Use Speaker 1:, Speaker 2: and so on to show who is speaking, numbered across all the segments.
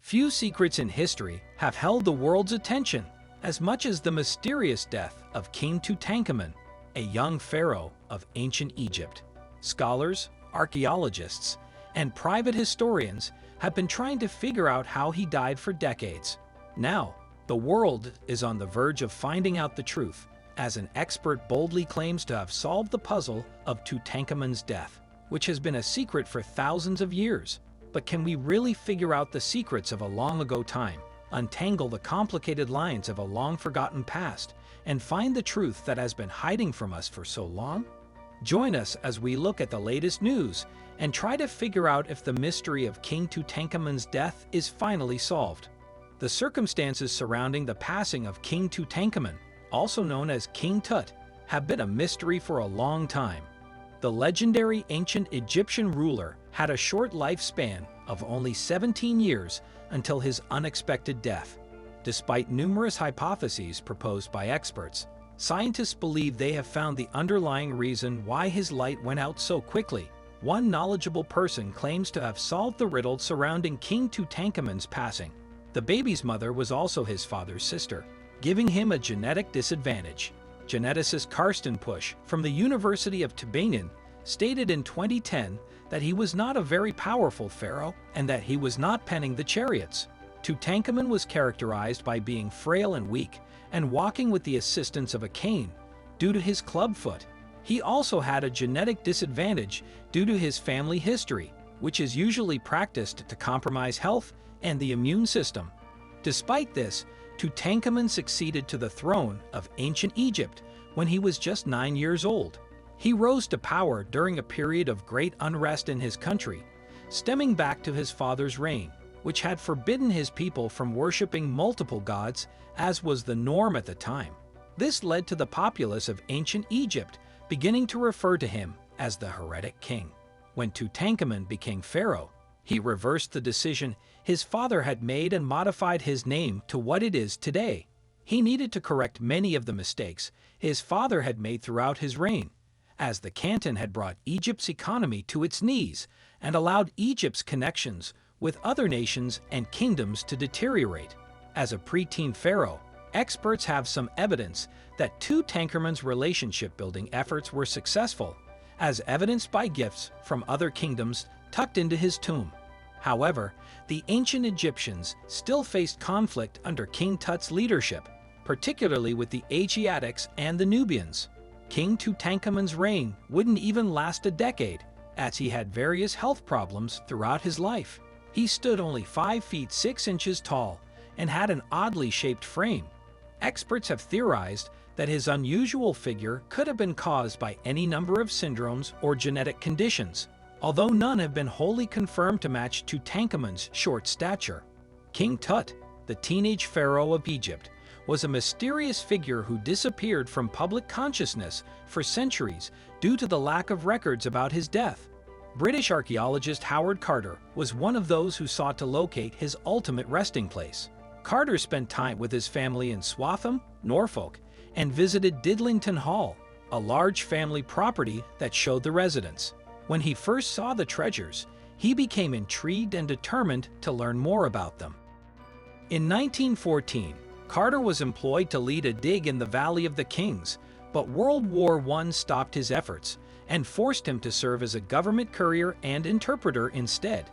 Speaker 1: Few secrets in history have held the world's attention as much as the mysterious death of King Tutankhamun, a young pharaoh of ancient Egypt. Scholars, archaeologists, and private historians have been trying to figure out how he died for decades. Now, the world is on the verge of finding out the truth, as an expert boldly claims to have solved the puzzle of Tutankhamun's death, which has been a secret for thousands of years. But can we really figure out the secrets of a long-ago time, untangle the complicated lines of a long-forgotten past, and find the truth that has been hiding from us for so long? Join us as we look at the latest news and try to figure out if the mystery of King Tutankhamun's death is finally solved. The circumstances surrounding the passing of King Tutankhamun, also known as King Tut, have been a mystery for a long time. The legendary ancient Egyptian ruler had a short lifespan of only 17 years until his unexpected death. Despite numerous hypotheses proposed by experts, scientists believe they have found the underlying reason why his light went out so quickly. One knowledgeable person claims to have solved the riddle surrounding King Tutankhamun's passing. The baby's mother was also his father's sister, giving him a genetic disadvantage. Geneticist Karsten Pusch from the University of Tübingen stated in 2010 that he was not a very powerful pharaoh and that he was not penning the chariots. Tutankhamun was characterized by being frail and weak and walking with the assistance of a cane due to his club foot. He also had a genetic disadvantage due to his family history, which is usually practiced to compromise health and the immune system. Despite this, Tutankhamun succeeded to the throne of ancient Egypt when he was just 9 years old. He rose to power during a period of great unrest in his country, stemming back to his father's reign, which had forbidden his people from worshipping multiple gods, as was the norm at the time. This led to the populace of ancient Egypt beginning to refer to him as the heretic king. When Tutankhamun became pharaoh, he reversed the decision his father had made and modified his name to what it is today. He needed to correct many of the mistakes his father had made throughout his reign, as the Canton had brought Egypt's economy to its knees and allowed Egypt's connections with other nations and kingdoms to deteriorate. As a preteen pharaoh, experts have some evidence that Tutankhamun's relationship-building efforts were successful, as evidenced by gifts from other kingdoms tucked into his tomb. However, the ancient Egyptians still faced conflict under King Tut's leadership, particularly with the Asiatics and the Nubians. King Tutankhamun's reign wouldn't even last a decade, as he had various health problems throughout his life. He stood only 5 feet 6 inches tall and had an oddly shaped frame. Experts have theorized that his unusual figure could have been caused by any number of syndromes or genetic conditions, although none have been wholly confirmed to match Tutankhamun's short stature. King Tut, the teenage pharaoh of Egypt, was a mysterious figure who disappeared from public consciousness for centuries due to the lack of records about his death. British archaeologist Howard Carter was one of those who sought to locate his ultimate resting place. Carter spent time with his family in Swatham, Norfolk, and visited Didlington Hall, a large family property that showed the residence. When he first saw the treasures, he became intrigued and determined to learn more about them. In 1914, Carter was employed to lead a dig in the Valley of the Kings, but World War I stopped his efforts and forced him to serve as a government courier and interpreter instead.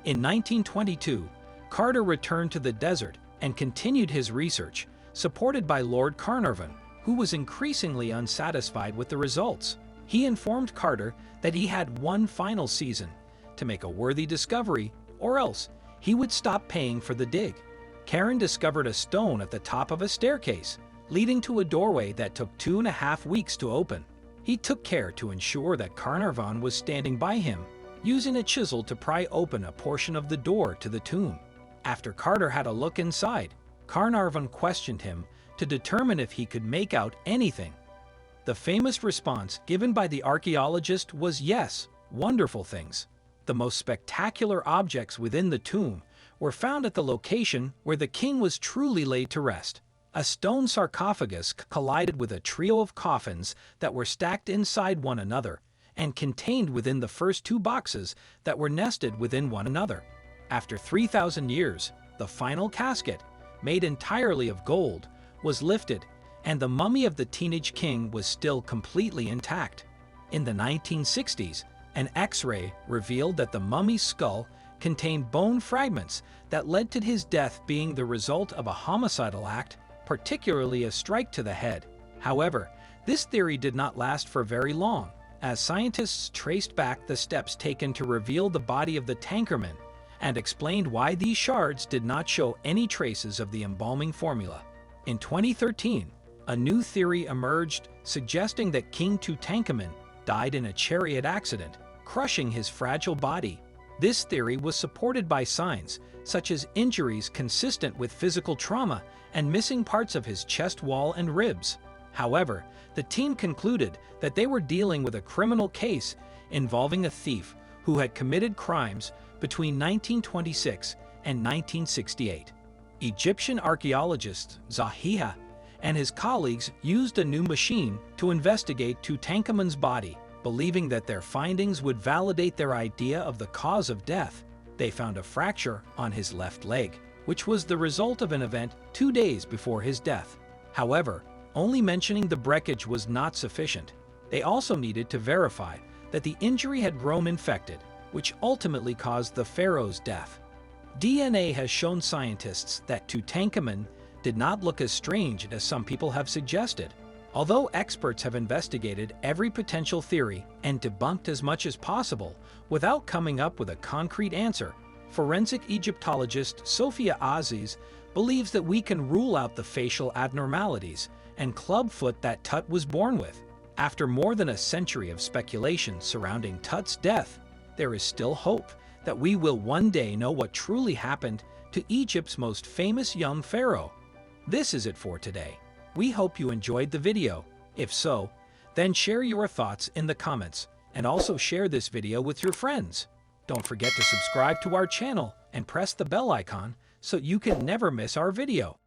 Speaker 1: In 1922, Carter returned to the desert and continued his research, supported by Lord Carnarvon, who was increasingly unsatisfied with the results. He informed Carter that he had one final season to make a worthy discovery, or else he would stop paying for the dig. Karen discovered a stone at the top of a staircase, leading to a doorway that took 2.5 weeks to open. He took care to ensure that Carnarvon was standing by him, using a chisel to pry open a portion of the door to the tomb. After Carter had a look inside, Carnarvon questioned him to determine if he could make out anything. The famous response given by the archaeologist was yes, wonderful things. The most spectacular objects within the tomb were found at the location where the king was truly laid to rest. A stone sarcophagus collided with a trio of coffins that were stacked inside one another and contained within the first 2 boxes that were nested within one another. After 3,000 years, the final casket, made entirely of gold, was lifted, and the mummy of the teenage king was still completely intact. In the 1960s, an X-ray revealed that the mummy's skull contained bone fragments that led to his death being the result of a homicidal act, particularly a strike to the head. However, this theory did not last for very long, as scientists traced back the steps taken to reveal the body of the Tutankhamun and explained why these shards did not show any traces of the embalming formula. In 2013, a new theory emerged suggesting that King Tutankhamun died in a chariot accident, crushing his fragile body. This theory was supported by signs such as injuries consistent with physical trauma and missing parts of his chest wall and ribs. However, the team concluded that they were dealing with a criminal case involving a thief who had committed crimes between 1926 and 1968. Egyptian archaeologist Zahiha and his colleagues used a new machine to investigate Tutankhamun's body, believing that their findings would validate their idea of the cause of death. They found a fracture on his left leg, which was the result of an event 2 days before his death. However, only mentioning the breakage was not sufficient. They also needed to verify that the injury had grown infected, which ultimately caused the pharaoh's death. DNA has shown scientists that Tutankhamun did not look as strange as some people have suggested. Although experts have investigated every potential theory and debunked as much as possible without coming up with a concrete answer, forensic Egyptologist Sophia Aziz believes that we can rule out the facial abnormalities and clubfoot that Tut was born with. After more than a century of speculation surrounding Tut's death, there is still hope that we will one day know what truly happened to Egypt's most famous young pharaoh. This is it for today. We hope you enjoyed the video. If so, then share your thoughts in the comments and also share this video with your friends. Don't forget to subscribe to our channel and press the bell icon so you can never miss our video.